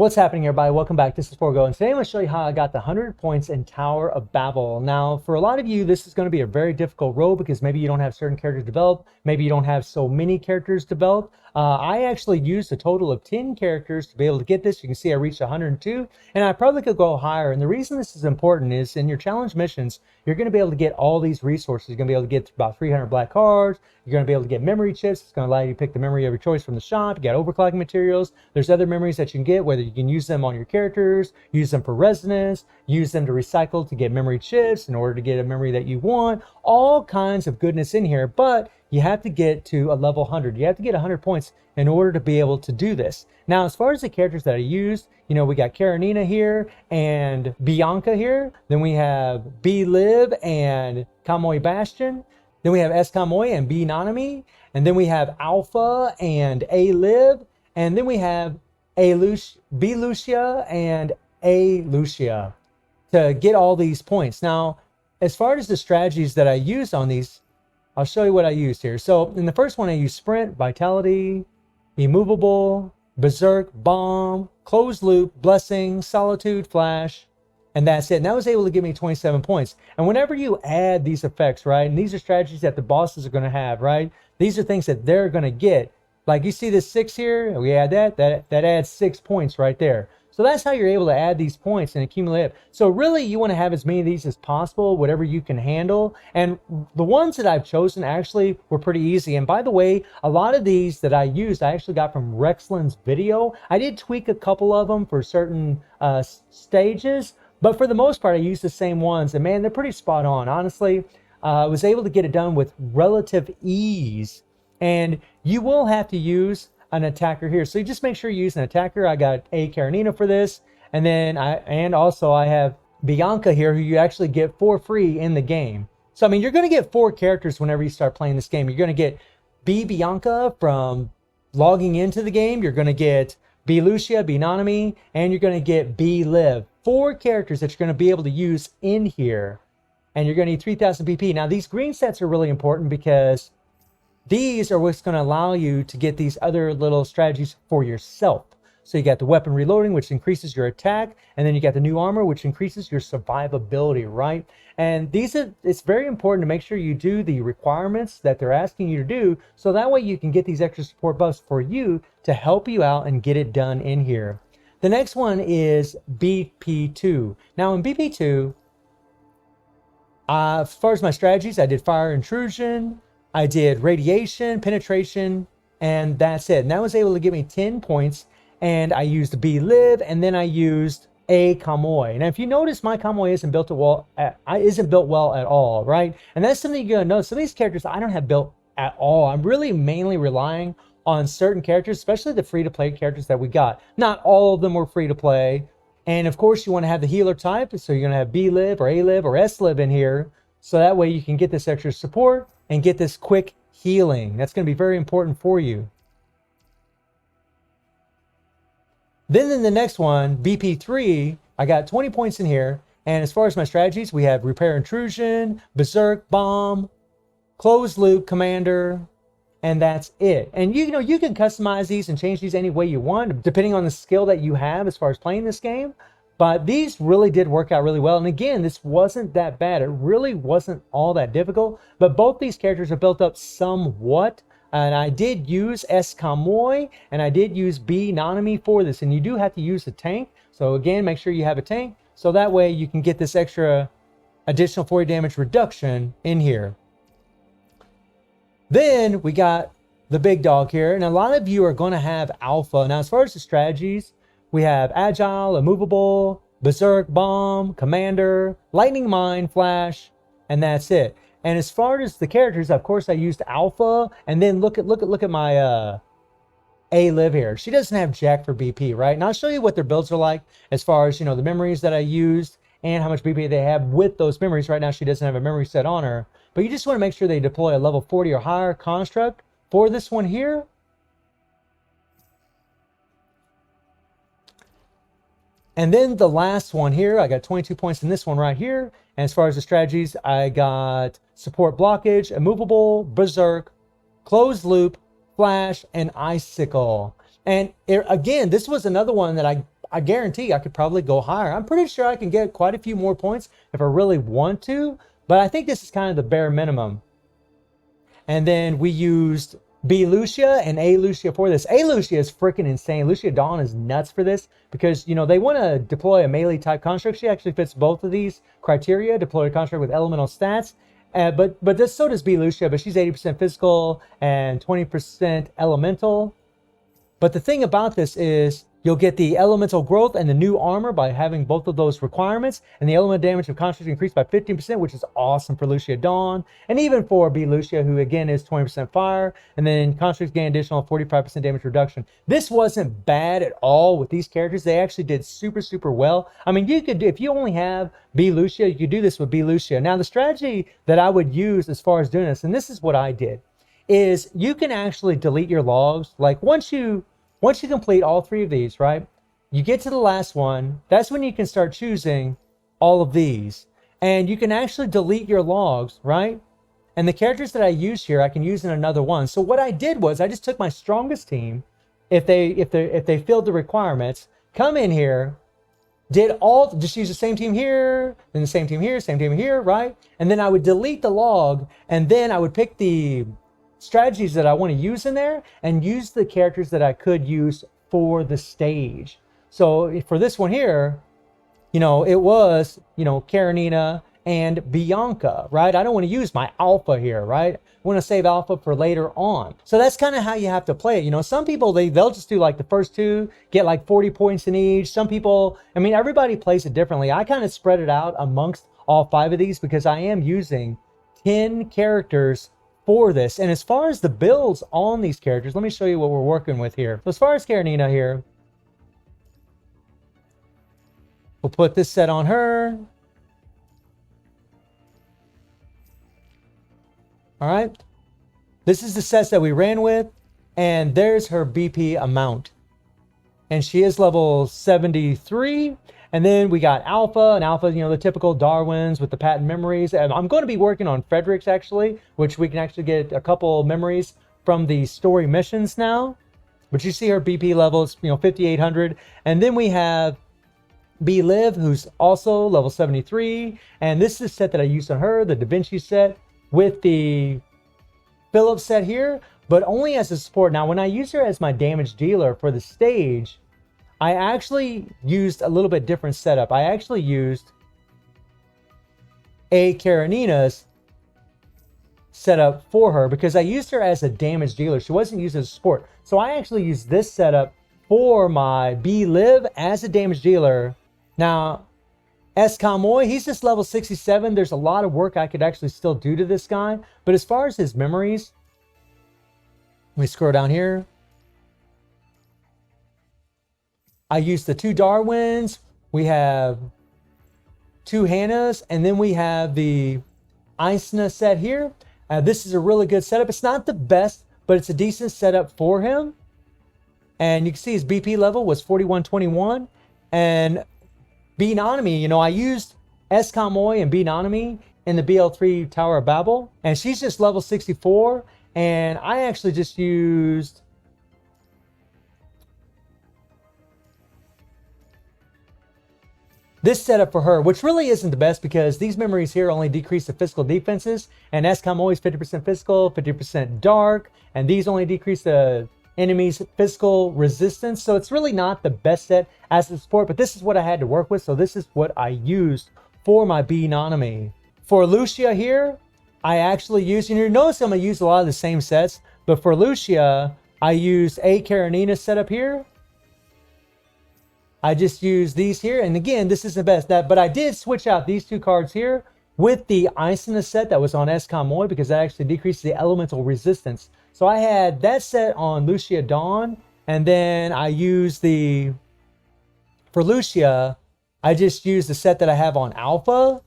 What's happening, everybody? Welcome back. This is Forgo, and today I'm going to show you how I got the 100 points in Tower of Babel. Now, for a lot of you, this is going to be a very difficult road because maybe you don't have certain characters developed. Maybe you don't have so many characters developed. I actually used a total of 10 characters to be able to get this. You can see I reached 102, and I probably could go higher. And the reason this is important is in your challenge missions, you're going to be able to get all these resources. You're going to be able to get about 300 black cards. You're going to be able to get memory chips. It's going to allow you to pick the memory of your choice from the shop. You got overclocking materials. There's other memories that you can get, whether you can use them on your characters, use them for resonance, use them to recycle to get memory chips in order to get a memory that you want. All kinds of goodness in here, but you have to get to a level 100. You have to get 100 points in order to be able to do this. Now, as far as the characters that I used, you know, we got Karenina here and Bianca here. Then we have B Liv and Kamoy Bastion. Then we have S Kamoy and B Nanami. And then we have Alpha and A Liv. And then we have B Lucia and A Lucia to get all these points. Now, as far as the strategies that I used on these, I'll show you what I used here. So in the first one, I used Sprint, Vitality, Immovable, Berserk, Bomb, Closed Loop, Blessing, Solitude, Flash, and that's it. And that was able to give me 27 points. And whenever you add these effects, right, and these are strategies that the bosses are going to have, right, these are things that they're going to get. Like you see this 6 here, we add that adds 6 points right there. So that's how you're able to add these points and accumulate it. So really you want to have as many of these as possible, whatever you can handle. And the ones that I've chosen actually were pretty easy. And by the way, a lot of these that I used, I actually got from Rexland's video. I did tweak a couple of them for certain stages, but for the most part, I used the same ones. And man, they're pretty spot on. Honestly, I was able to get it done with relative ease. And you will have to use an attacker here. So you just make sure you use an attacker. I got A Karenina for this. And then I have Bianca here, who you actually get for free in the game. So, I mean, you're going to get 4 characters whenever you start playing this game. You're going to get B Bianca from logging into the game. You're going to get B Lucia, B Nanami, and you're going to get B Liv. 4 characters that you're going to be able to use in here. And you're going to need 3,000 PP. Now, these green sets are really important because these are what's going to allow you to get these other little strategies for yourself. So you got the weapon reloading, which increases your attack, and then you got the new armor, which increases your survivability, right? And it's very important to make sure you do the requirements that they're asking you to do, so that way you can get these extra support buffs for you to help you out and get it done in here. The next one is BP2. Now in BP2, as far as my strategies, I did fire intrusion, I did radiation, penetration, and that's it. And that was able to give me 10 points. And I used B Liv, and then I used A Kamoy. Now, if you notice, my Kamoy isn't built well at all, right? And that's something you're gonna notice. Some of these characters I don't have built at all. I'm really mainly relying on certain characters, especially the free-to-play characters that we got. Not all of them were free to play. And of course, you want to have the healer type, so you're gonna have B Liv or A Liv or S Liv in here, so that way you can get this extra support and get this quick healing. That's going to be very important for you. Then in the next one, BP3, I got 20 points in here. And as far as my strategies, we have Repair Intrusion, Berserk, Bomb, Closed Loop, Commander, and that's it. And you know, you can customize these and change these any way you want, depending on the skill that you have as far as playing this game. But these really did work out really well. And again, this wasn't that bad. It really wasn't all that difficult. But both these characters are built up somewhat. And I did use S Kamoy and I did use B Nanami for this. And you do have to use a tank. So again, make sure you have a tank. So that way you can get this extra additional 40 damage reduction in here. Then we got the big dog here. And a lot of you are going to have Alpha. Now, as far as the strategies, we have Agile, Immovable, Berserk, Bomb, Commander, Lightning Mine, Flash, and that's it. And as far as the characters, of course, I used Alpha, and then look at my A Liv here. She doesn't have jack for BP, right? And I'll show you what their builds are like as far as, you know, the memories that I used and how much BP they have with those memories. Right now, she doesn't have a memory set on her, but you just want to make sure they deploy a level 40 or higher construct for this one here. And then the last one here, I got 22 points in this one right here. And as far as the strategies, I got Support Blockage, Immovable, Berserk, Closed Loop, Flash, and Icicle. And again, this was another one that I guarantee I could probably go higher. I'm pretty sure I can get quite a few more points if I really want to, but I think this is kind of the bare minimum. And then we used B Lucia and A Lucia for this. A Lucia is freaking insane. Lucia Dawn is nuts for this because, you know, they want to deploy a melee type construct. She actually fits both of these criteria, deploy a construct with elemental stats. But so does B Lucia, but she's 80% physical and 20% elemental. But the thing about this is you'll get the elemental growth and the new armor by having both of those requirements, and the elemental damage of construct increased by 15%, which is awesome for Lucia Dawn, and even for B Lucia, who again is 20% fire, and then constructs gain additional 45% damage reduction. This wasn't bad at all with these characters. They actually did super well. I mean, you could, if you only have B Lucia, you could do this with B Lucia. Now, the strategy that I would use as far as doing this, and this is what I did, is you can actually delete your logs. Like once you complete all 3 of these, right? You get to the last one. That's when you can start choosing all of these. And you can actually delete your logs, right? And the characters that I use here, I can use in another one. So what I did was I just took my strongest team, if they filled the requirements, come in here, just use the same team here, then the same team here, right? And then I would delete the log, and then I would pick the strategies that I want to use in there and use the characters that I could use for the stage. So for this one here, you know, it was, you know, Karenina and Bianca, right? I don't want to use my alpha here, right? I want to save alpha for later on. So that's kind of how you have to play it. You know, some people, they'll just do like the first 2, get like 40 points in each. Some people, I mean, everybody plays it differently. I kind of spread it out amongst all 5 of these because I am using 10 characters for this. And as far as the builds on these characters, let me show you what we're working with here. So as far as Karenina here, we'll put this set on her. All right. This is the sets that we ran with, and there's her BP amount. And she is level 73. And then we got Alpha, and Alpha, you know, the typical Darwins with the patent memories. And I'm going to be working on Frederick's actually, which we can actually get a couple memories from the story missions now. But you see her BP levels, you know, 5,800. And then we have B Liv, who's also level 73. And this is the set that I used on her, the Da Vinci set, with the Phillips set here, but only as a support. Now, when I use her as my damage dealer for the stage, I actually used a little bit different setup. I actually used a Karenina's setup for her because I used her as a damage dealer. She wasn't used as a support. So I actually used this setup for my B Liv as a damage dealer. Now, Escamoy, he's just level 67. There's a lot of work I could actually still do to this guy. But as far as his memories, let me scroll down here. I used the 2 Darwins. We have 2 Hannahs. And then we have the Isna set here. This is a really good setup. It's not the best, but it's a decent setup for him. And you can see his BP level was 4121. And Benonimi, you know, I used Escamoy and Benonimi in the BL3 Tower of Babel. And she's just level 64. And I actually just used this setup for her, which really isn't the best because these memories here only decrease the physical defenses, and Escamoy is 50% physical, 50% dark, and these only decrease the enemy's physical resistance. So it's really not the best set as a support, but this is what I had to work with. So this is what I used for my Benonimi. For Lucia here, I actually used, and you notice I'm going to use a lot of the same sets, but for Lucia, I used a Karenina setup here. I just used these here, and again, this isn't the best, but I did switch out these 2 cards here with the Isna set that was on Escamoy because that actually decreases the elemental resistance. So I had that set on Lucia Dawn, and then I used for Lucia, I just used the set that I have on Alpha,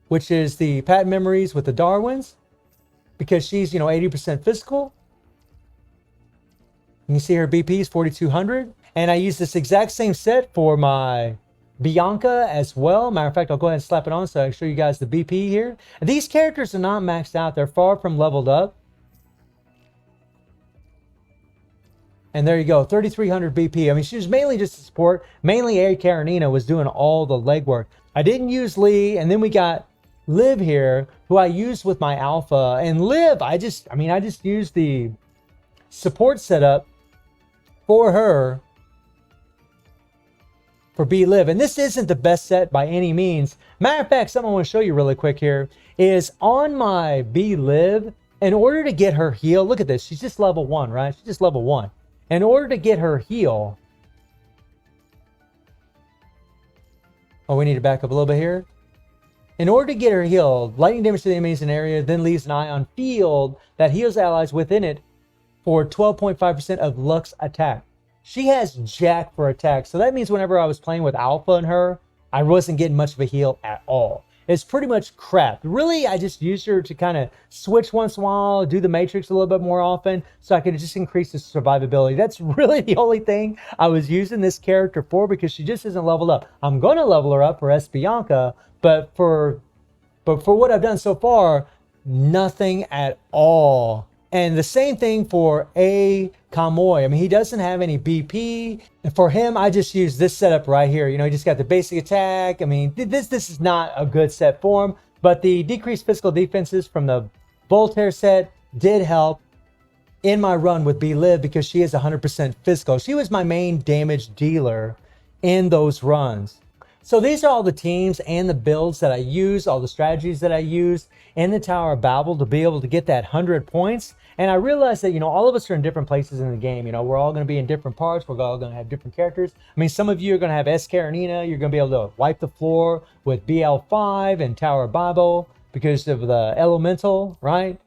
which is the patent memories with the Darwins, because she's, you know, 80% physical. You can see her BP is 4,200. And I use this exact same set for my Bianca as well. Matter of fact, I'll go ahead and slap it on so I can show you guys the BP here. And these characters are not maxed out. They're far from leveled up. And there you go, 3,300 BP. I mean, she was mainly just a support. Mainly A. Karenina was doing all the legwork. I didn't use Lee, and then we got Liv here, who I used with my alpha. And Liv, I just used the support setup for her for B Liv. And this isn't the best set by any means. Matter of fact, something I want to show you really quick here is on my B Liv, in order to get her heal, look at this, she's just level 1, right? She's just level 1. In order to get her heal, oh, we need to back up a little bit here. In order to get her healed, lightning damage to the enemies in area then leaves an eye on field that heals allies within it for 12.5% of Lux attack. She has Jack for attack, so that means whenever I was playing with Alpha and her, I wasn't getting much of a heal at all. It's pretty much crap. Really, I just used her to kind of switch once in a while, do the Matrix a little bit more often, so I could just increase the survivability. That's really the only thing I was using this character for, because she just isn't leveled up. I'm going to level her up for Espianca, but for what I've done so far, nothing at all. And the same thing for A. Kamoy. I mean, he doesn't have any BP. And for him, I just use this setup right here. You know, he just got the basic attack. I mean, this is not a good set for him. But the decreased physical defenses from the Voltaire set did help in my run with B Liv, because she is 100% physical. She was my main damage dealer in those runs. So these are all the teams and the builds that I use, all the strategies that I use in the Tower of Babel to be able to get that 100 points. And I realized that, you know, all of us are in different places in the game. You know, we're all going to be in different parts. We're all going to have different characters. I mean, some of you are going to have S. Karenina. You're going to be able to wipe the floor with BL5 and Tower of Babel because of the elemental, right?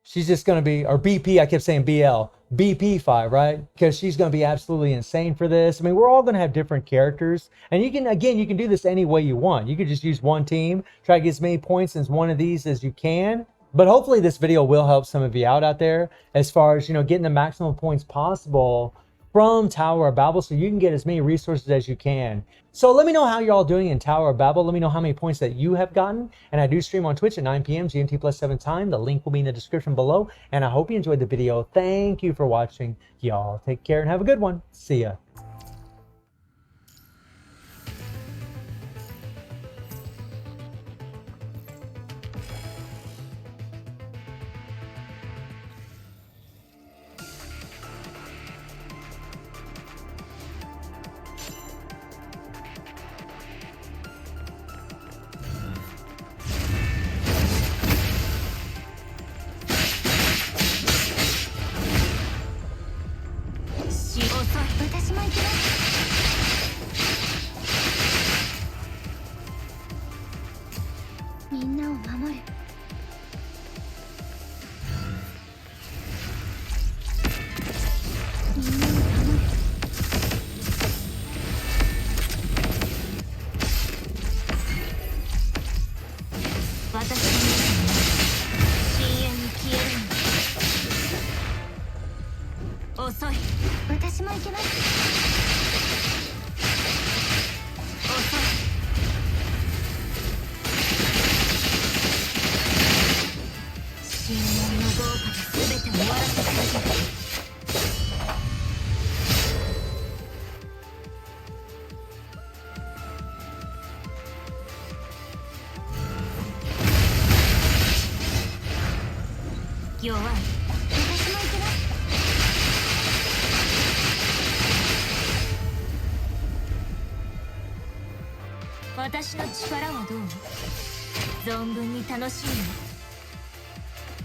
She's just going to be, or BP, I kept saying BL. BP5, right? Because she's going to be absolutely insane for this. I mean, we're all going to have different characters. And you can, again, you can do this any way you want. You could just use one team, try to get as many points as one of these as you can. But hopefully this video will help some of you out there as far as, you know, getting the maximum points possible from Tower of Babel, so you can get as many resources as you can. So let me know how you're all doing in Tower of Babel. Let me know how many points that you have gotten. And I do stream on Twitch at 9 p.m. GMT plus 7 time. The link will be in the description below. And I hope you enjoyed the video. Thank you for watching. Y'all take care and have a good one. See ya.弱い。私も行きます。私の力はどう？存分に楽しいの。